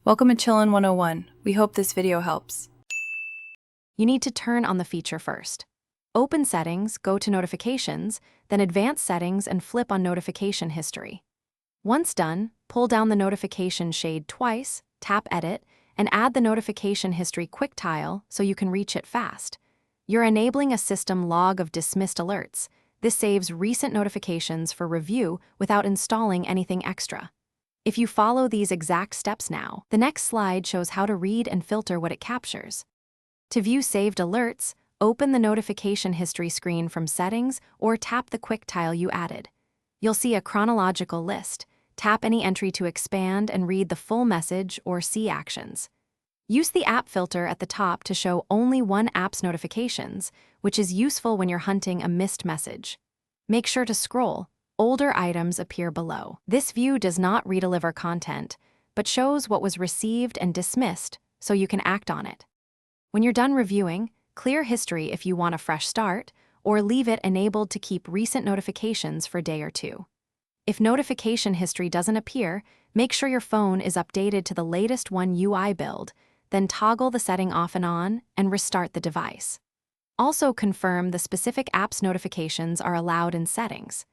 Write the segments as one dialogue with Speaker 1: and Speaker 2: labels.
Speaker 1: Welcome to Chillin' 101. We hope this video helps.
Speaker 2: You need to turn on the feature first. Open Settings, go to Notifications, then Advanced Settings and flip on Notification History. Once done, pull down the notification shade twice, tap Edit, and add the Notification History quick tile so you can reach it fast. You're enabling a system log of dismissed alerts. This saves recent notifications for review without installing anything extra. If you follow these exact steps now, the next slide shows how to read and filter what it captures. To view saved alerts, open the notification history screen from Settings or tap the quick tile you added. You'll see a chronological list. Tap any entry to expand and read the full message or see actions. Use the app filter at the top to show only one app's notifications, which is useful when you're hunting a missed message. Make sure to scroll. Older items appear below. This view does not redeliver content, but shows what was received and dismissed so you can act on it. When you're done reviewing, clear history if you want a fresh start, or leave it enabled to keep recent notifications for a day or two. If notification history doesn't appear, make sure your phone is updated to the latest One UI build, then toggle the setting off and on and restart the device. Also confirm the specific app's notifications are allowed in Settings.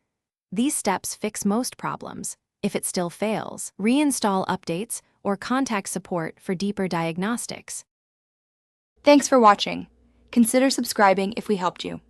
Speaker 2: These steps fix most problems. If it still fails, reinstall updates or contact support for deeper diagnostics.
Speaker 3: Thanks for watching. Consider subscribing if we helped you.